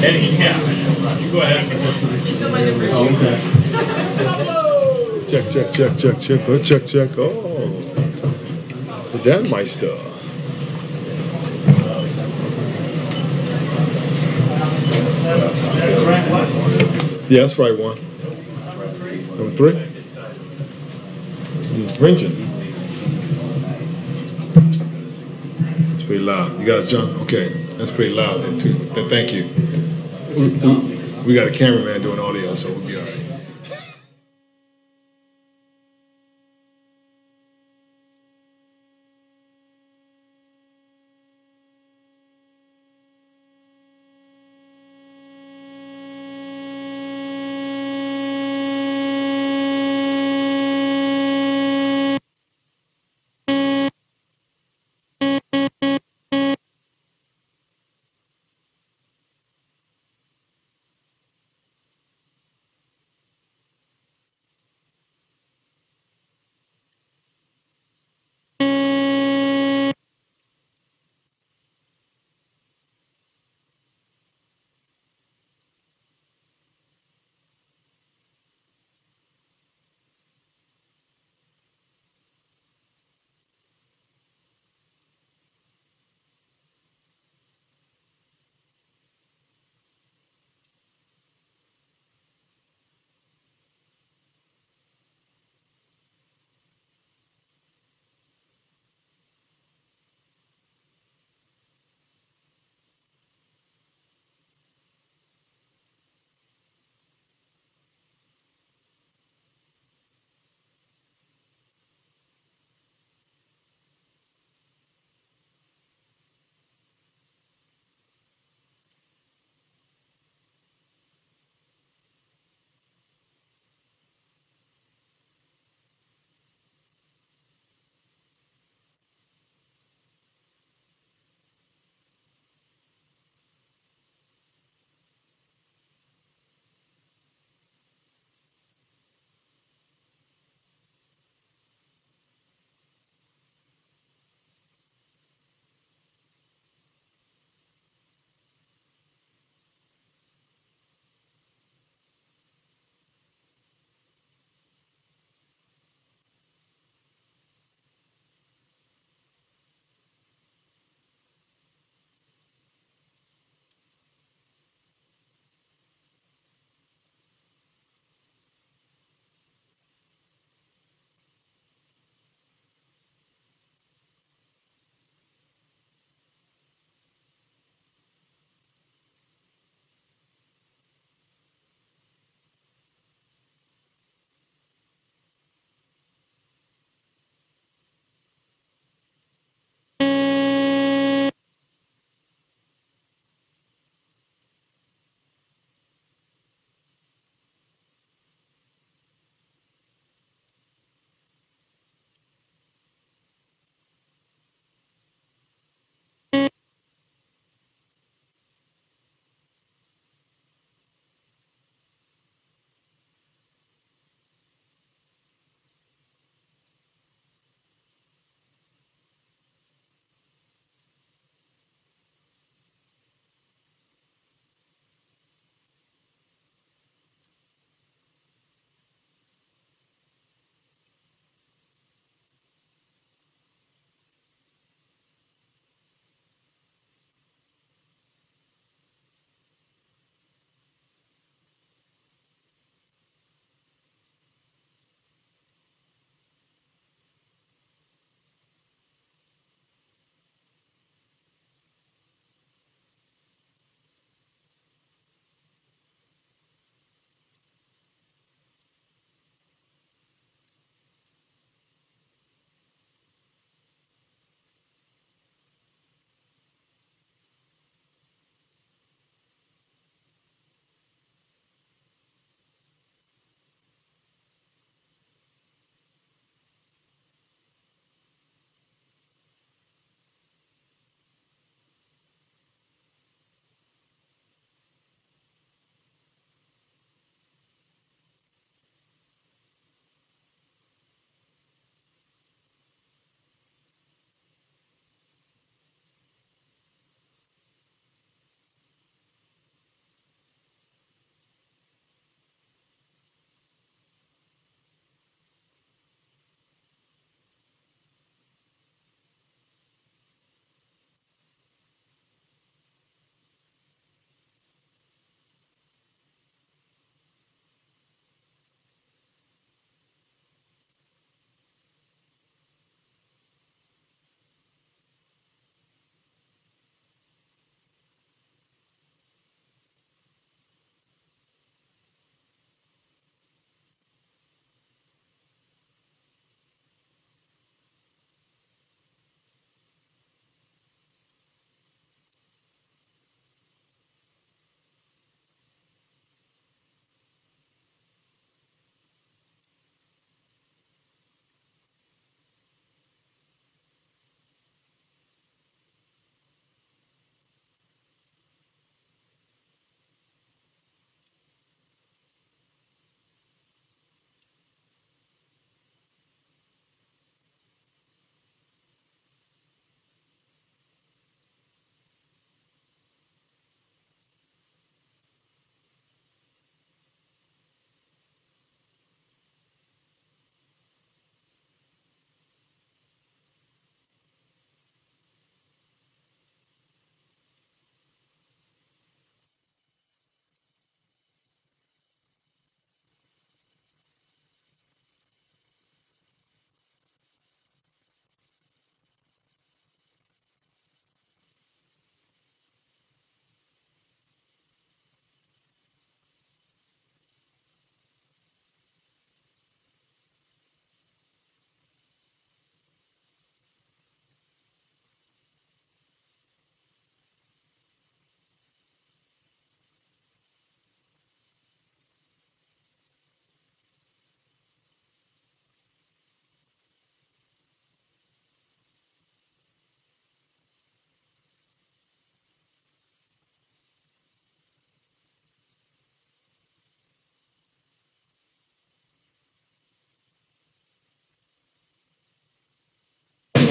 Eddie, yeah. You go ahead. You still my number two. Okay. Check, check, check, check, check. Oh, check, check. Oh, the Dan Meister. Yeah, that's right one. Number 3. Ringing. It's pretty loud. You guys jump? Okay. That's pretty loud there too. Thank you. We got a cameraman doing audio, so we'll be all right.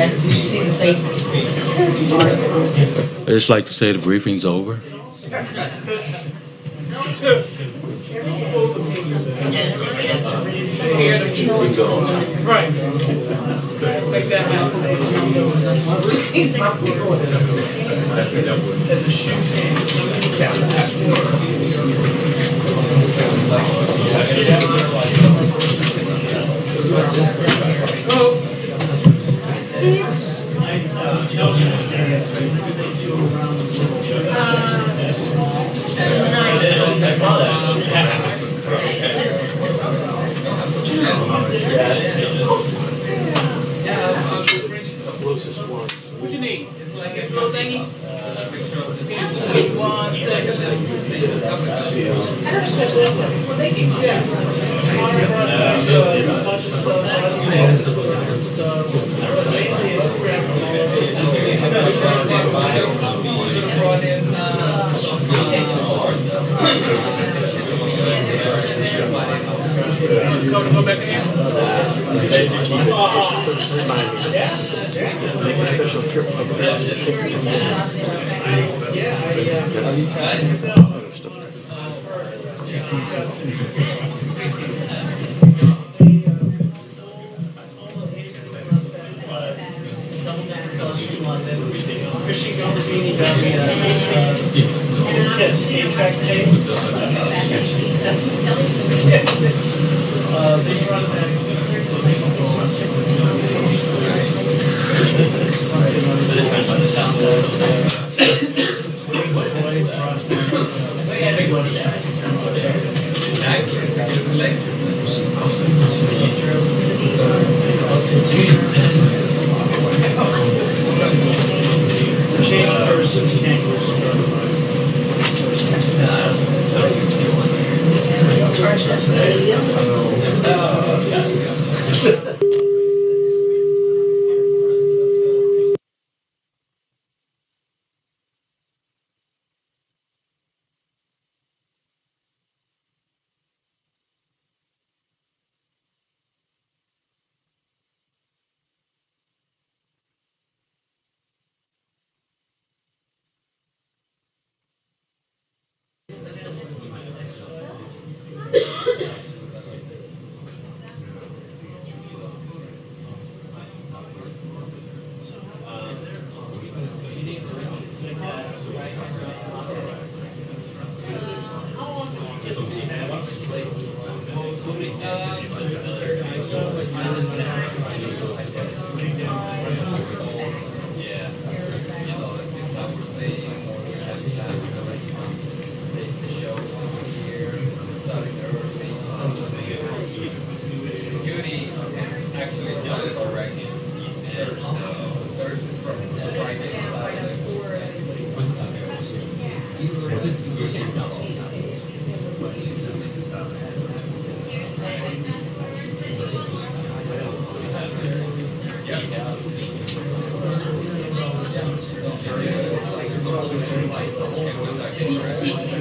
Did you see the fake article? I just like to say the briefing's over. Right. Make that happen. What you need? It's like a little thingy. 1 second. Go back again. Special trip of the Fishing on the beanie got me a track tape. That's then you run that.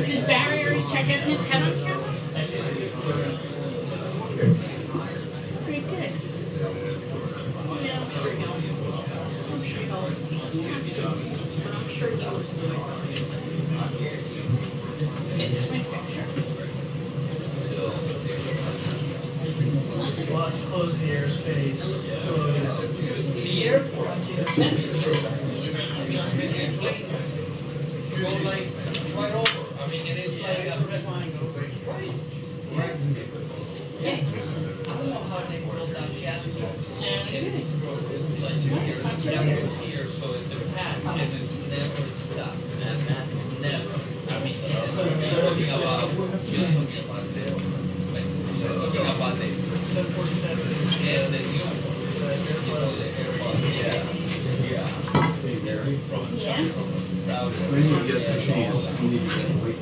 Did Barry already check out his head on camera? Pretty good. Yeah, I'm sure he'll. I'm sure he'll. I'm sure he'll. Here's my picture. Close the airspace. Close the airport. Right over. I mean, it is like a red line over. Right. I don't know how they built that gas pump. It's like 2 years. That was here, so the pad and it's never stopped. And that's never. I mean, it's talking about the 747. and then you from China. When you get the chance, you need to wait.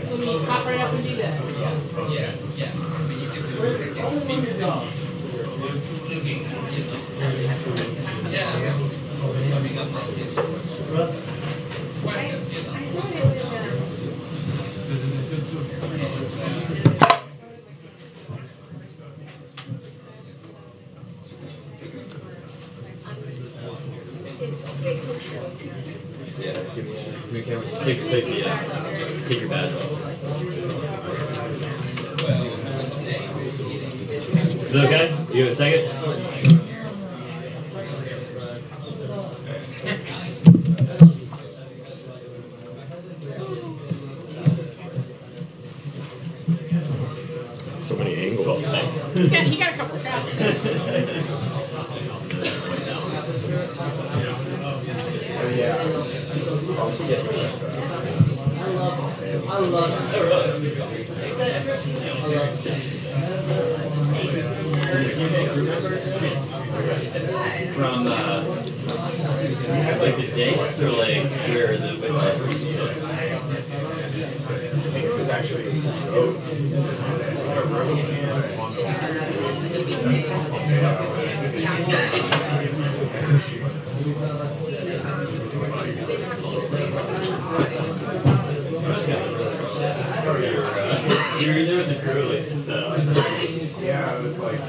Let me hop right up and do that. Yeah. I mean, you can Take your badge off. Is it okay? You have a second? So many angles. He got a couple of shots. I love From like the dates or like where is it? It was actually You were there with the crew, like, so. yeah, it was like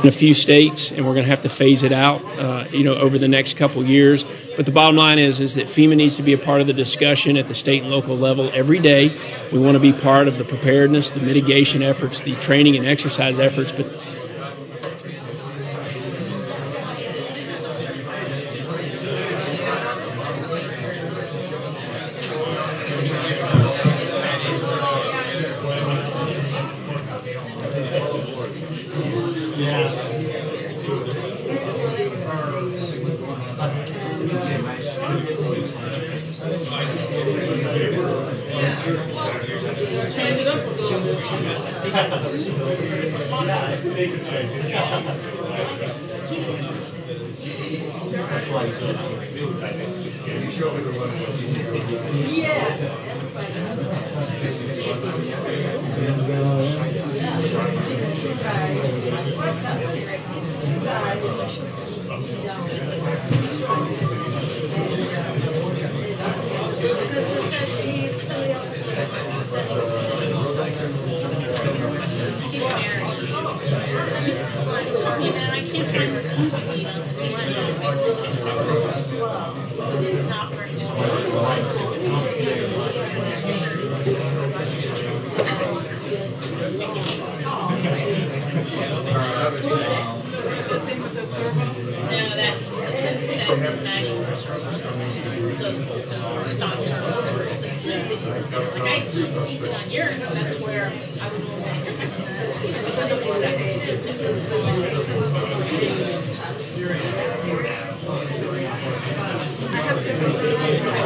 In a few states, and we're going to have to phase it out, over the next couple years. But the bottom line is that FEMA needs to be a part of the discussion at the state and local level every day. We want to be part of the preparedness, the mitigation efforts, the training and exercise efforts, but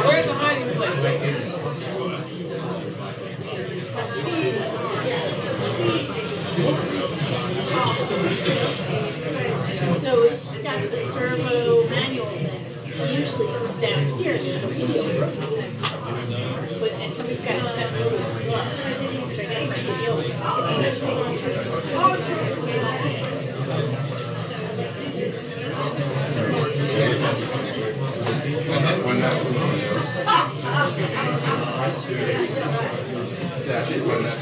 Where's the hiding place? So it's just got the servo manual thing. Usually it's down here. There's a wheel. But and somebody's got it set really slow. So I got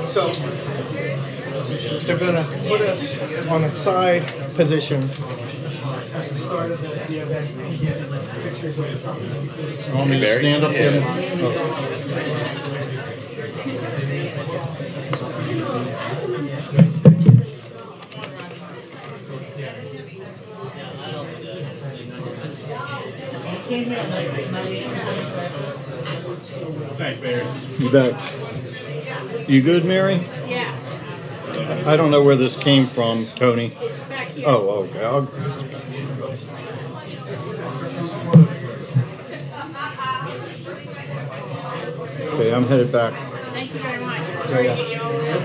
So they're going to put us on a side position. Want me to stand up there? Thanks, Mary. You back? You good, Mary? Yeah, I don't know where this came from, Tony. it's back here. Oh, okay. Okay, I'm headed back. Thank you very much. Sorry to get you over there.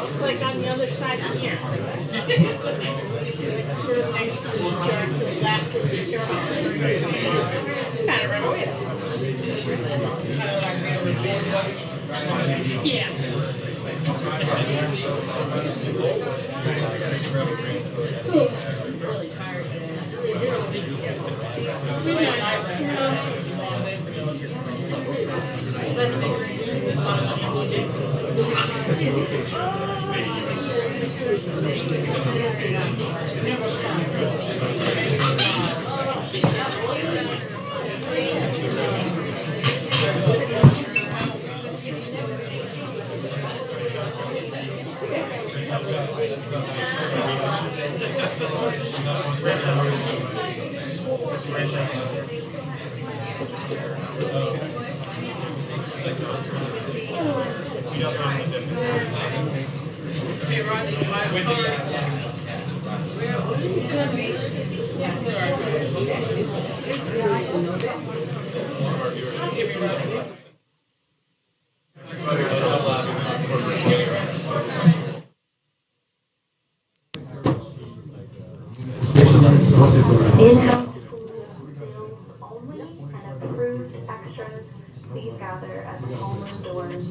It's like on the other side of here. It's sort of next to the chair to the left of the chair. Kind of right away. Yeah. Really tired In-house only and approved extras, please gather at the homeroom doors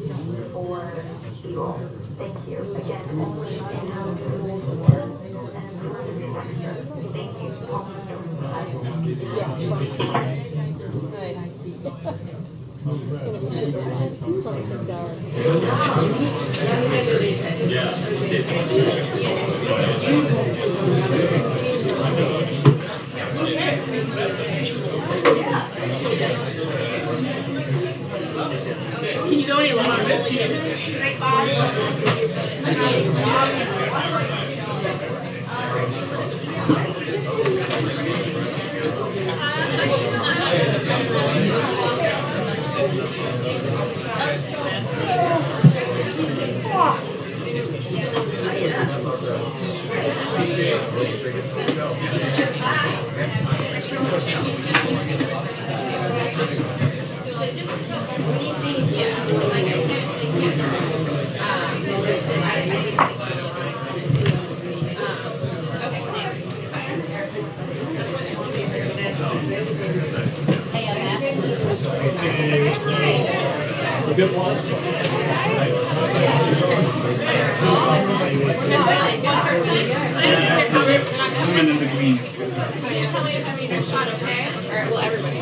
for fuel. Thank you. Again, only in-house and approved extras. Thank you. Can you go any longer? Women in the green. Just tell me if I need a shot, okay? Or will everybody?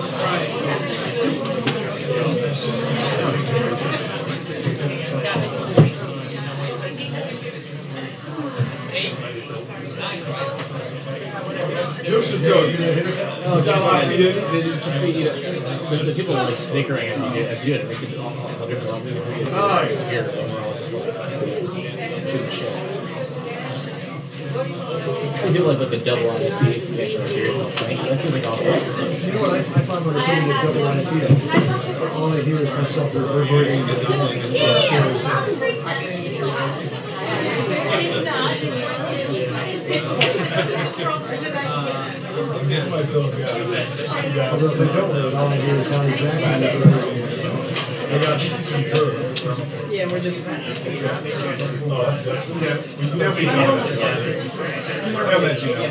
Joseph Joe, you didn't hit it? Oh, just the people like snickering at you. It's good. It makes it all different. Some people like put the double on the piece to make sure to yourself. That seems like awesome. You know what I find when I put in the double on a pita? All I hear is myself reverberating the double. Although if they don't, all I hear is Harry Jackson. I got some service. Yeah, we're just. Oh, that's, yeah. They'll be coming. They'll let you know.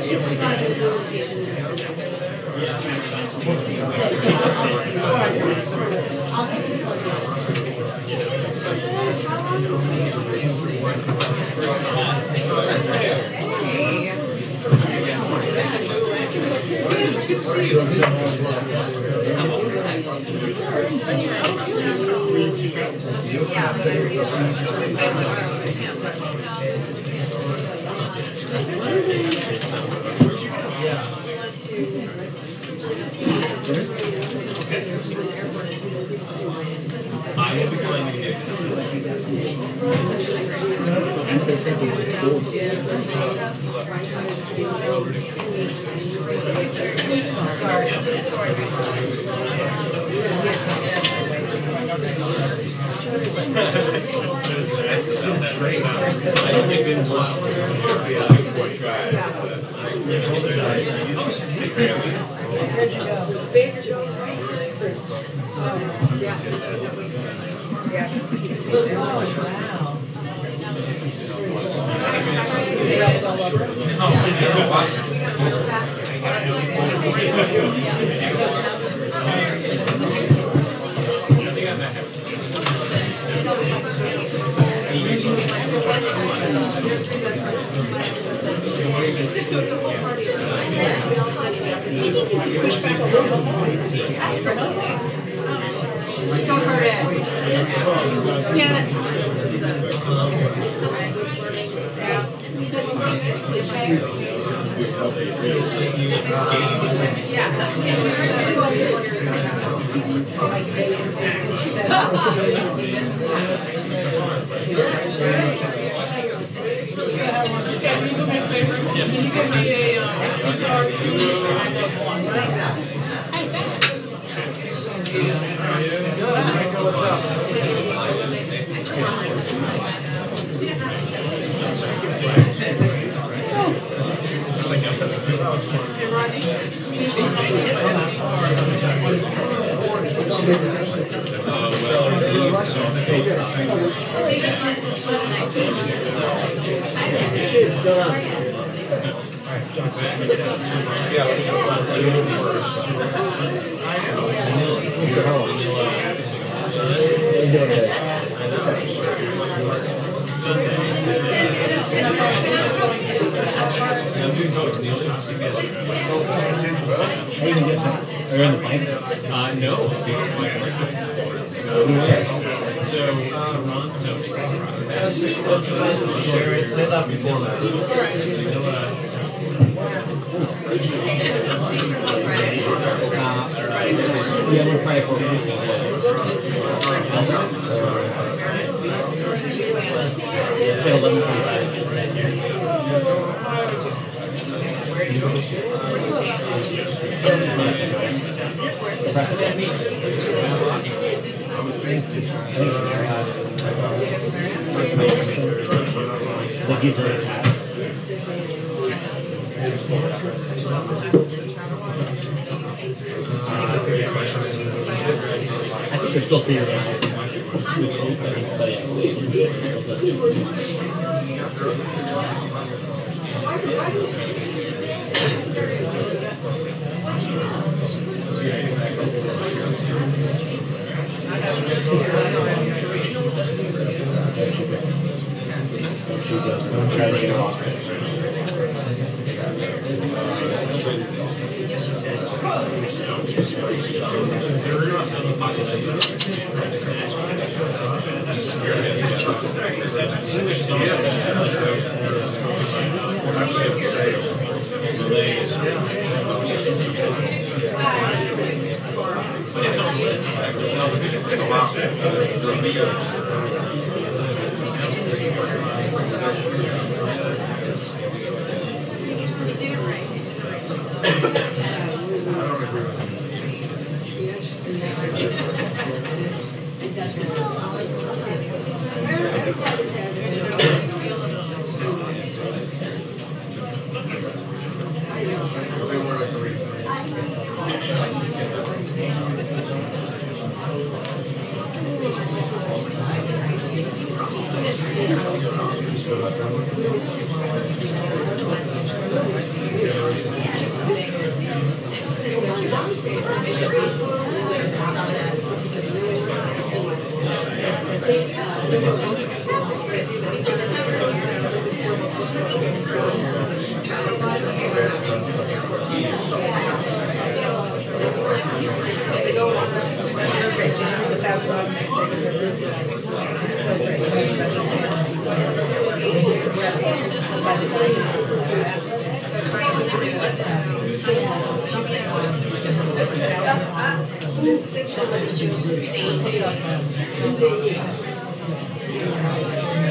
That's great. I don't think they want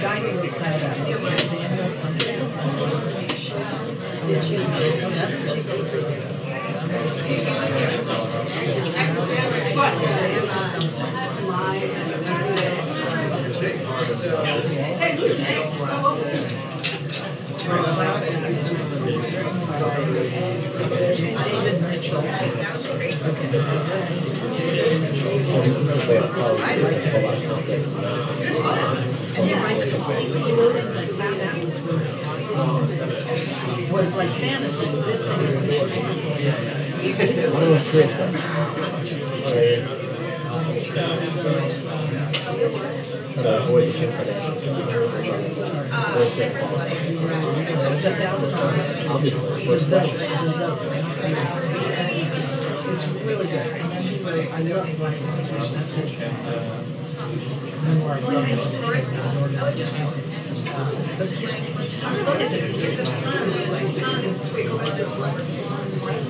guy who was that Daniel something. That's David Mitchell. Okay, so and he writes completely was like fantasy. This thing is it's really good. And then I love Black's Concentration. That's his memoir.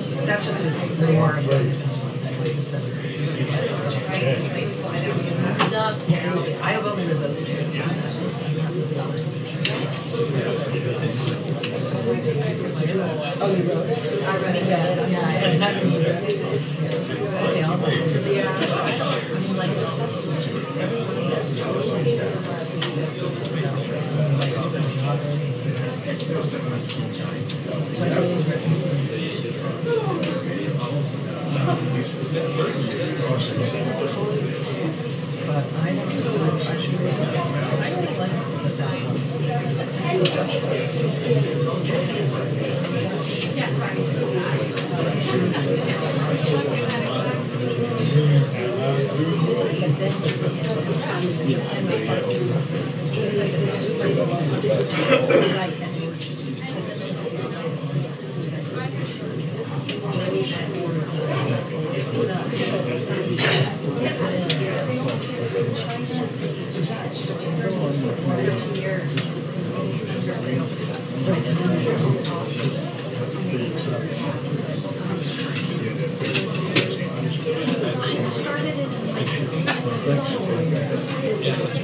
But that's just his memoir. I have only read those two. Oh, you wrote it? I read it. Okay, I'll send it to you. I mean, like, it's stuff everyone does. So I know he's written but I don't just like I just like what's out.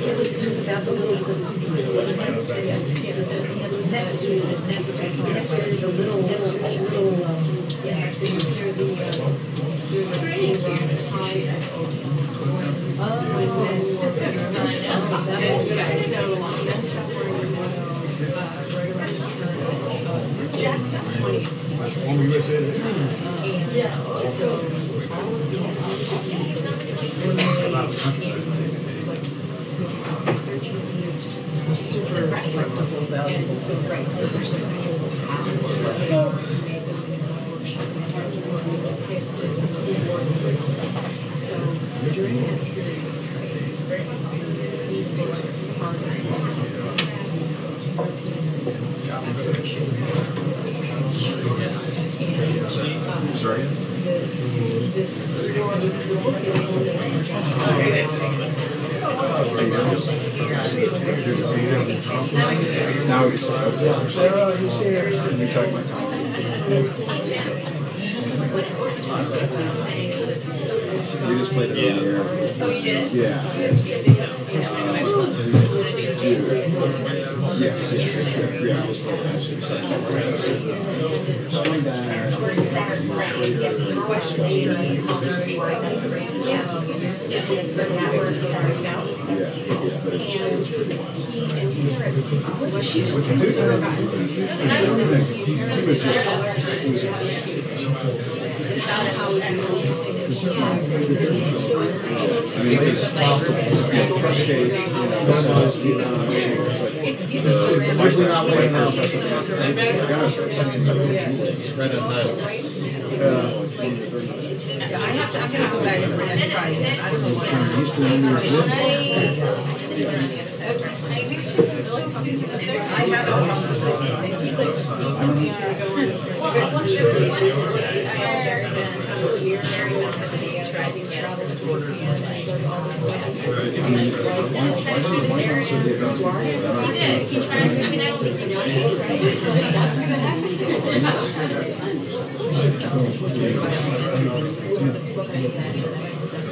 It was about the little We just played it earlier. Oh, you did? Yeah. Yeah, I was playing I mean, it's possible. Usually not laying out, but right on time. I'm gonna go back and try it. I don't know why. I have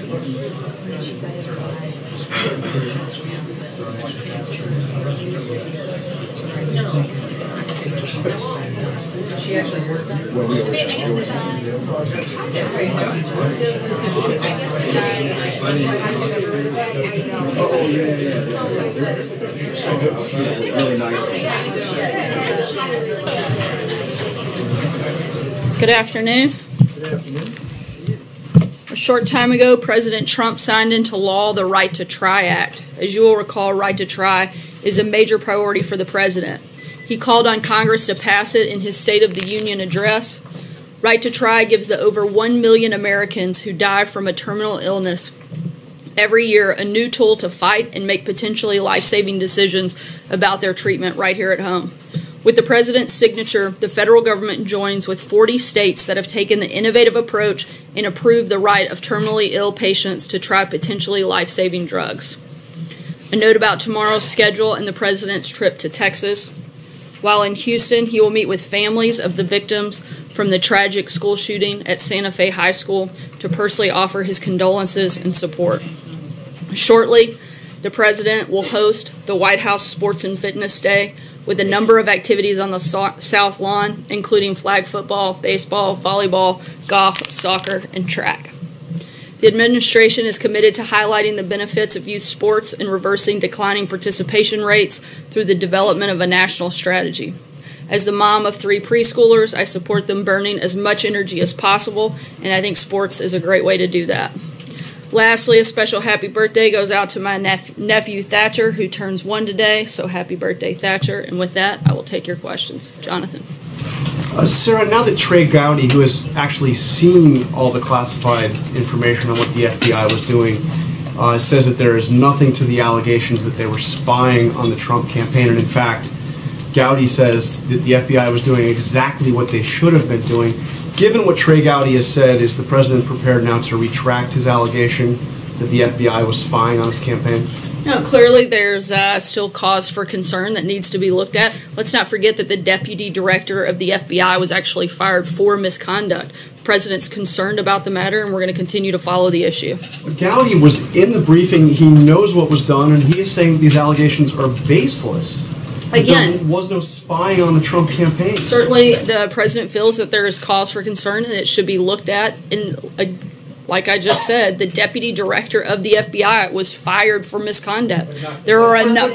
She actually worked on it. Good afternoon. A short time ago, President Trump signed into law the Right to Try Act. As you will recall, Right to Try is a major priority for the president. He called on Congress to pass it in his State of the Union address. Right to Try gives the over 1 million Americans who die from a terminal illness every year a new tool to fight and make potentially life-saving decisions about their treatment right here at home. With the president's signature, the federal government joins with 40 states that have taken the innovative approach and approved the right of terminally ill patients to try potentially life-saving drugs. A note about tomorrow's schedule and the president's trip to Texas. While in Houston, he will meet with families of the victims from the tragic school shooting at Santa Fe High School to personally offer his condolences and support. Shortly, the president will host the White House Sports and Fitness Day with a number of activities on the South Lawn, including flag football, baseball, volleyball, golf, soccer, and track. The administration is committed to highlighting the benefits of youth sports and reversing declining participation rates through the development of a national strategy. As the mom of 3 preschoolers, I support them burning as much energy as possible, and I think sports is a great way to do that. Lastly, a special happy birthday goes out to my nephew Thatcher, who turns 1 today, so happy birthday, Thatcher. And with that, I will take your questions. Jonathan. Sarah, now that Trey Gowdy, who has actually seen all the classified information on what the FBI was doing, says that there is nothing to the allegations that they were spying on the Trump campaign, and in fact, Gowdy says that the FBI was doing exactly what they should have been doing. Given what Trey Gowdy has said, is the president prepared now to retract his allegation that the FBI was spying on his campaign? No, clearly there's still cause for concern that needs to be looked at. Let's not forget that the deputy director of the FBI was actually fired for misconduct. The president's concerned about the matter, and we're going to continue to follow the issue. But Gowdy was in the briefing. He knows what was done, and he is saying that these allegations are baseless. Again, there was no spying on the Trump campaign. Certainly, the president feels that there is cause for concern and it should be looked at. Like I just said, the deputy director of the FBI was fired for misconduct. I'm not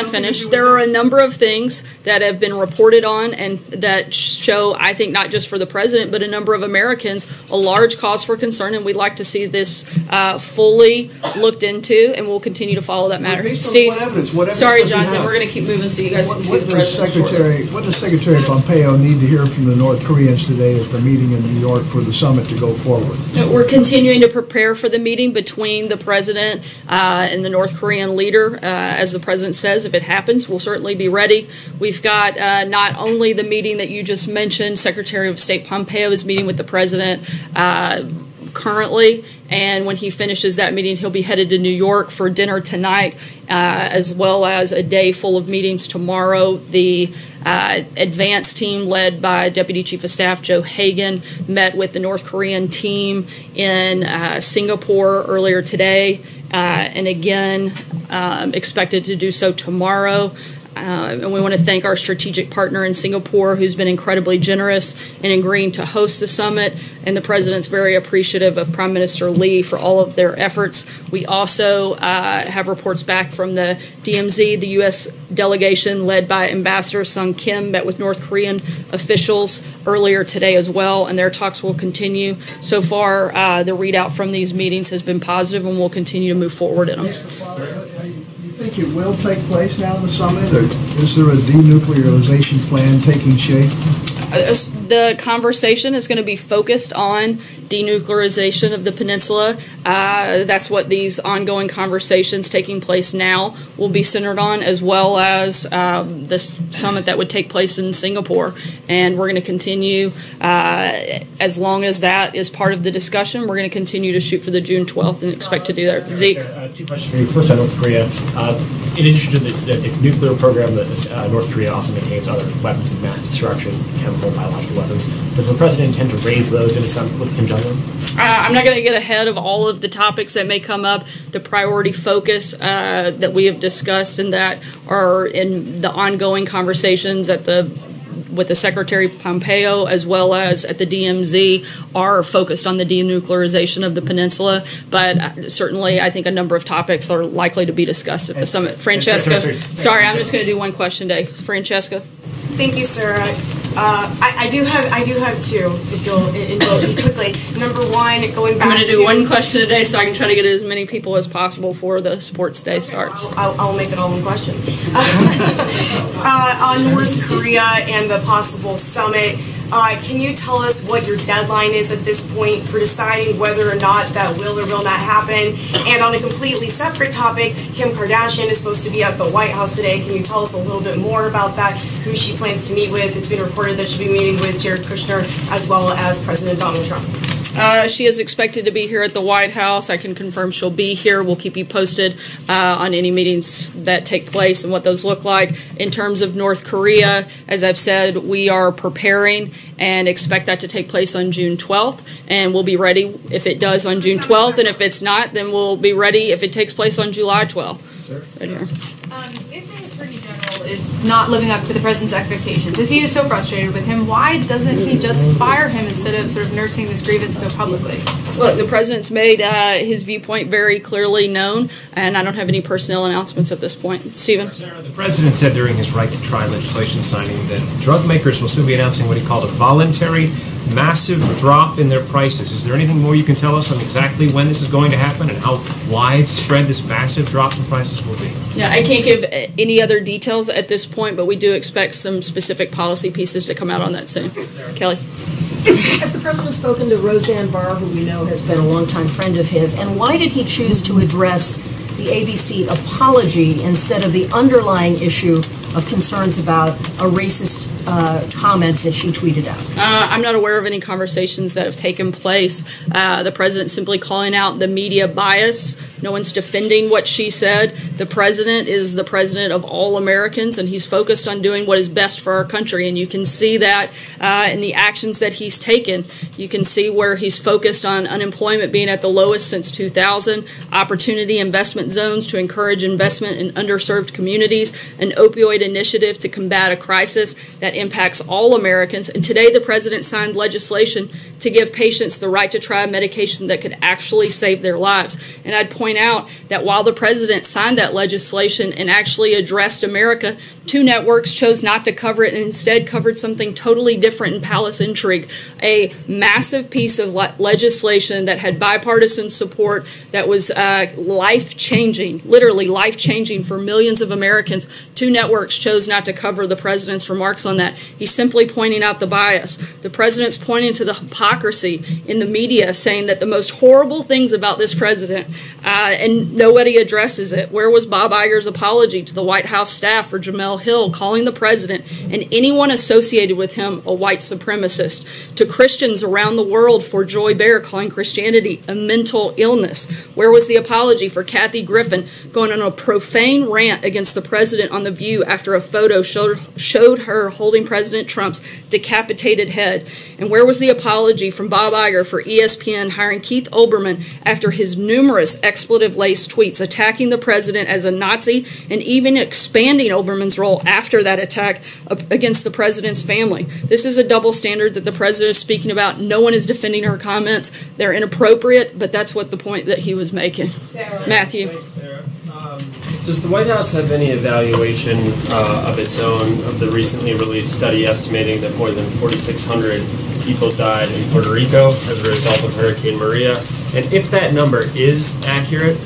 finished. There are a number of things that have been reported on and that show, I think, not just for the president, but a number of Americans, a large cause for concern, and we'd like to see this fully looked into, and we'll continue to follow that matter. Steve, sorry, Jonathan, we're going to keep moving so you guys can see the president. What does Secretary Pompeo need to hear from the North Koreans today at the meeting in New York for the summit to go forward? We're continuing to prepare for the meeting between the president and the North Korean leader. As the president says, if it happens, we'll certainly be ready. We've got not only the meeting that you just mentioned, Secretary of State Pompeo is meeting with the president currently, and when he finishes that meeting, he'll be headed to New York for dinner tonight, as well as a day full of meetings tomorrow. The advance team led by Deputy Chief of Staff Joe Hagan met with the North Korean team in Singapore earlier today, and again expected to do so tomorrow. And we want to thank our strategic partner in Singapore, who's been incredibly generous in agreeing to host the summit, and the president's very appreciative of Prime Minister Lee for all of their efforts. We also have reports back from the DMZ. The U.S. delegation led by Ambassador Sung Kim met with North Korean officials earlier today as well, and their talks will continue. So far, the readout from these meetings has been positive, and we'll continue to move forward in them. Do you think it will take place now in the summit, or is there a denuclearization plan taking shape? The conversation is going to be focused on denuclearization of the peninsula. That's what these ongoing conversations taking place now will be centered on, as well as this summit that would take place in Singapore. And we're going to continue, as long as that is part of the discussion, we're going to continue to shoot for the June 12th and expect to do that. Zeke? 2 questions for you. First on North Korea. In addition to the nuclear program, that North Korea also maintains other weapons of mass destruction, chemical, biological weapons. Does the president intend to raise those in a summit with Kim Jong-un? I'm not going to get ahead of all of the topics that may come up. The priority focus that we have discussed and that are in the ongoing conversations with the Secretary Pompeo as well as at the DMZ are focused on the denuclearization of the peninsula. But certainly I think a number of topics are likely to be discussed at the summit. Francesca, sorry, I'm just going to do one question today. Francesca. Thank you, Sarah. I do have two, if you'll indulge me quickly. Number one, going back to... I'm going to do one question a day so I can try to get as many people as possible before the sports day starts. I'll make it all one question. On North Korea and the possible summit, can you tell us what your deadline is at this point for deciding whether or not that will or will not happen? And on a completely separate topic, Kim Kardashian is supposed to be at the White House today. Can you tell us a little bit more about that, who she plans to meet with? It's been reported that she'll be meeting with Jared Kushner as well as President Donald Trump. She is expected to be here at the White House. I can confirm she'll be here. We'll keep you posted on any meetings that take place and what those look like. In terms of North Korea, as I've said, we are preparing and expect that to take place on June 12th. And we'll be ready if it does on June 12th. And if it's not, then we'll be ready if it takes place on July 12th. Right here. If the Attorney General is not living up to the President's expectations, if he is so frustrated with him, why doesn't he just fire him instead of sort of nursing this grievance so publicly? Look, the President's made his viewpoint very clearly known, and I don't have any personnel announcements at this point. Stephen? The President said during his right to try legislation signing that drug makers will soon be announcing what he called a voluntary massive drop in their prices. Is there anything more you can tell us on exactly when this is going to happen and how widespread this massisk drop in prices will be? Yeah, I can't give any other details at this point, but we do expect some specific policy pieces to come out on that soon. Kelly? Has the President spoken to Roseanne Barr, who we know has been a longtime friend of his, and why did he choose to address the ABC apology instead of the underlying issue of concerns about a racist comment that she tweeted out? I'm not aware of any conversations that have taken place. The President simply calling out the media bias. No one's defending what she said. The President is the President of all Americans, and he's focused on doing what is best for our country. And you can see that in the actions that he's taken. You can see where he's focused on unemployment being at the lowest since 2000, opportunity investment zones to encourage investment in underserved communities, an opioid initiative to combat a crisis that impacts all Americans. And today the President signed legislation to give patients the right to try a medication that could actually save their lives. And I'd point out that while the President signed that legislation and actually addressed America, two networks chose not to cover it and instead covered something totally different in Palace Intrigue, a massive piece of legislation that had bipartisan support that was life-changing, literally life-changing for millions of Americans. Two networks chose not to cover the President's remarks on that. He's simply pointing out the bias. The President's pointing to the hypocrisy in the media, saying that the most horrible things about this President, and nobody addresses it. Where was Bob Iger's apology to the White House staff for Jamel Hill, calling the President and anyone associated with him a white supremacist? To Christians around the world for Joy Behar calling Christianity a mental illness? Where was the apology for Kathy Griffin going on a profane rant against the President on The View after a photo showed her holding President Trump's decapitated head? And where was the apology from Bob Iger for ESPN hiring Keith Olbermann after his numerous expletive-laced tweets attacking the President as a Nazi and even expanding Olbermann's role after that attack against the President's family? This is a double standard that the President is speaking about. No one is defending her comments. They're inappropriate, but that's what the point that he was making. Matthew. Does the White House have any evaluation of its own of the recently released study estimating that more than 4,600 people died in Puerto Rico as a result of Hurricane Maria? And if that number is accurate,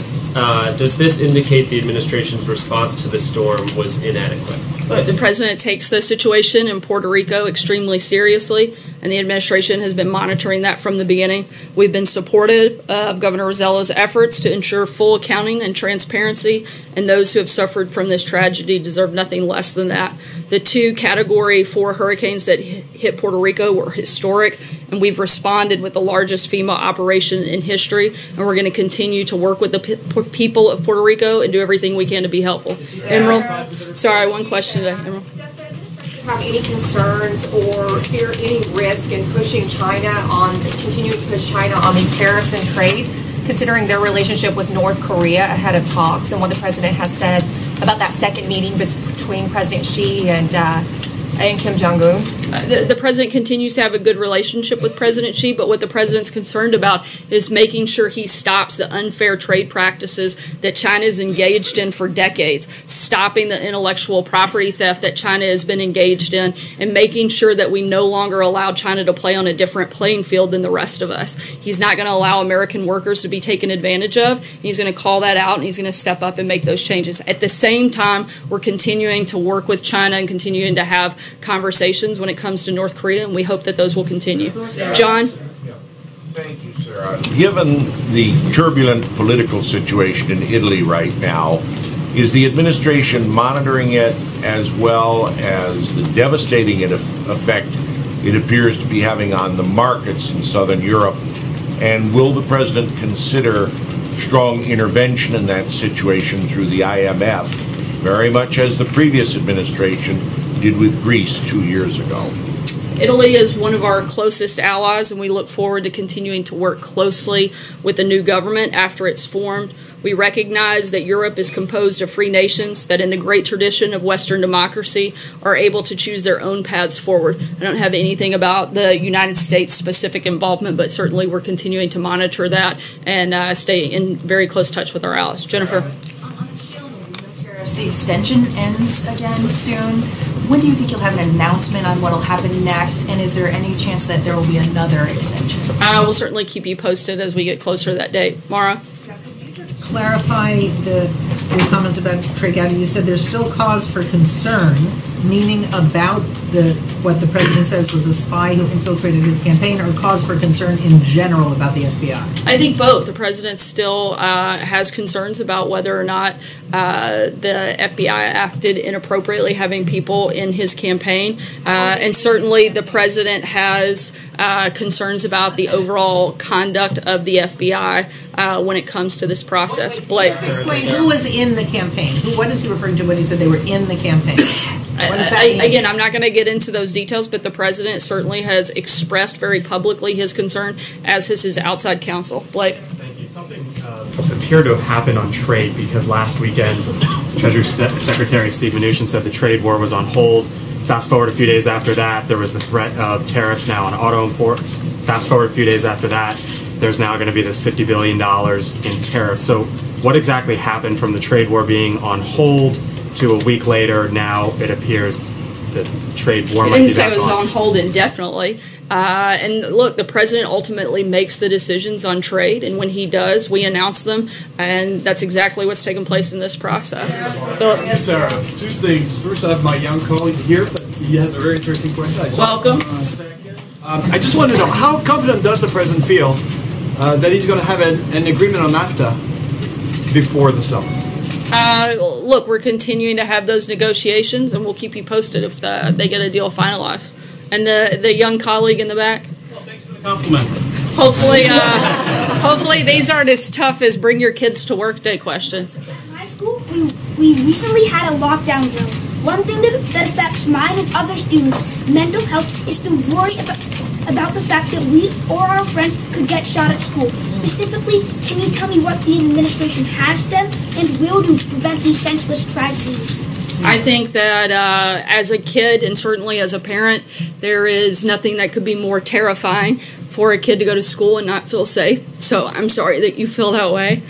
does this indicate the administration's response to the storm was inadequate? But the President takes the situation in Puerto Rico extremely seriously, and the administration has been monitoring that from the beginning. We've been supportive of Governor Rossello's efforts to ensure full accounting and transparency, and those who have suffered from this tragedy deserve nothing less than that. The two Category 4 hurricanes that hit Puerto Rico were historic, and we've responded with the largest FEMA operation in history, and we're going to continue to work with the people of Puerto Rico and do everything we can to be helpful. Emerald? Sorry, one question today. Emerald? have any concerns or fear any risk in pushing China on, continuing to push China on these tariffs and trade, considering their relationship with North Korea ahead of talks and what the president has said about that second meeting between President Xi and Kim Jong-un? The president continues to have a good relationship with President Xi, but what the president's concerned about is making sure he stops the unfair trade practices that China is engaged in for decades, stopping the intellectual property theft that China has been engaged in, and making sure that we no longer allow China to play on a different playing field than the rest of us. He's not going to allow American workers to be taken advantage of. He's going to call that out, and he's going to step up and make those changes. At the same time, we're continuing to work with China and continuing to have conversations when it comes to North Korea, and we hope that those will continue. John? Thank you, Sarah. Given the turbulent political situation in Italy right now, is the administration monitoring it as well as the devastating effect it appears to be having on the markets in Southern Europe? And will the president consider strong intervention in that situation through the IMF, very much as the previous administration did with Greece 2 years ago? Italy is one of our closest allies, and we look forward to continuing to work closely with the new government after it's formed. We recognize that Europe is composed of free nations that, in the great tradition of Western democracy, are able to choose their own paths forward. I don't have anything about the United States' specific involvement, but certainly we're continuing to monitor that and stay in very close touch with our allies. Jennifer? The extension ends again soon. When do you think you'll have an announcement on what will happen next? And is there any chance that there will be another extension? We'll certainly keep you posted as we get closer to that date. Mara? Clarify your comments about Trey Gowdy. You said there's still cause for concern, meaning about what the president says was a spy who infiltrated his campaign, or cause for concern in general about the FBI? I think both. The president still has concerns about whether or not the FBI acted inappropriately, having people in his campaign. And certainly the president has concerns about the overall conduct of the FBI when it comes to this process. Blake? Explain who was in the campaign. What is he referring to when he said they were in the campaign? What does that mean? Again, I'm not going to get into those details, but the president certainly has expressed very publicly his concern, as has his outside counsel. Blake? Thank you. Something appeared to have happened on trade, because last weekend Treasury Secretary Steve Mnuchin said the trade war was on hold. Fast forward a few days after that, there was the threat of tariffs now on auto imports. Fast forward a few days after that, there's now going to be this $50 billion in tariffs. So what exactly happened from the trade war being on hold to a week later? Now it appears that trade war might be back on. He didn't say it was on hold indefinitely. And look, the president ultimately makes the decisions on trade, and when he does, we announce them, and that's exactly what's taken place in this process. Thank you, Sarah. Two things. First, I have my young colleague here, but he has a very interesting question. Welcome. I just want to know, how confident does the president feel that he's going to have an agreement on NAFTA before the summer? Look, we're continuing to have those negotiations, and we'll keep you posted if they get a deal finalized. And the young colleague in the back? Well, thanks for the compliment. Hopefully these aren't as tough as bring your kids to work day questions. In my school, we recently had a lockdown drill. One thing that affects mine and other students' mental health is to worry about the fact that we or our friends could get shot at school. Specifically, can you tell me what the administration has done and will do to prevent these senseless tragedies? I think that as a kid and certainly as a parent, there is nothing that could be more terrifying for a kid to go to school and not feel safe. So I'm sorry that you feel that way.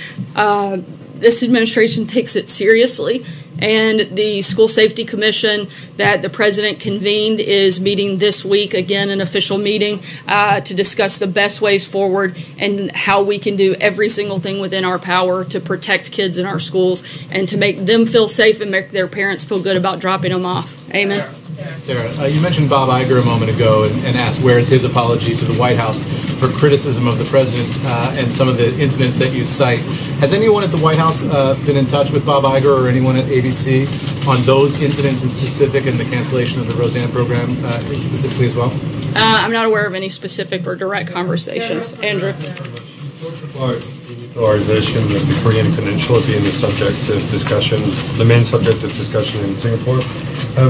This administration takes it seriously, and the School Safety Commission that the president convened is meeting this week, again an official meeting, to discuss the best ways forward and how we can do every single thing within our power to protect kids in our schools and to make them feel safe and make their parents feel good about dropping them off. Amen. Sarah, you mentioned Bob Iger a moment ago and asked where is his apology to the White House for criticism of the president and some of the incidents that you cite. Has anyone at the White House been in touch with Bob Iger or anyone at ABC on those incidents in specific and the cancellation of the Roseanne program specifically as well? I'm not aware of any specific or direct conversations. Andrew? denuclearization of the Korean Peninsula being the subject of discussion, the main subject of discussion in Singapore.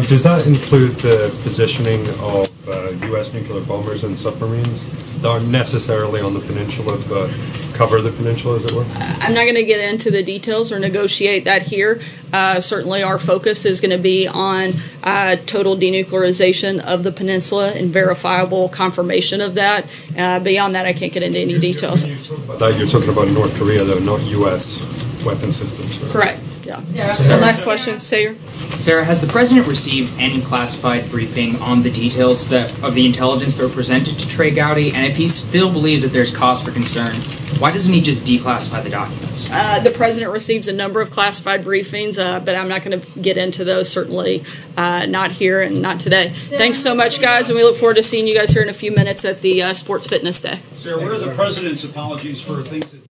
Does that include the positioning of U.S. nuclear bombers and submarines that aren't necessarily on the peninsula but cover the peninsula, as it were? I'm not going to get into the details or negotiate that here. Certainly our focus is going to be on total denuclearization of the peninsula and verifiable confirmation of that. Beyond that, I can't get into any details. You're talking about North Korea, though, not U.S. weapon systems. Right? Correct. Yeah. And last question, Sayer. Sarah, has the president received any classified briefing on the details of the intelligence that were presented to Trey Gowdy? And if he still believes that there's cause for concern, why doesn't he just declassify the documents? The president receives a number of classified briefings, but I'm not going to get into those, certainly not here and not today. Thanks so much, guys, and we look forward to seeing you guys here in a few minutes at the Sports Fitness Day. Sarah, where are the president's apologies for things that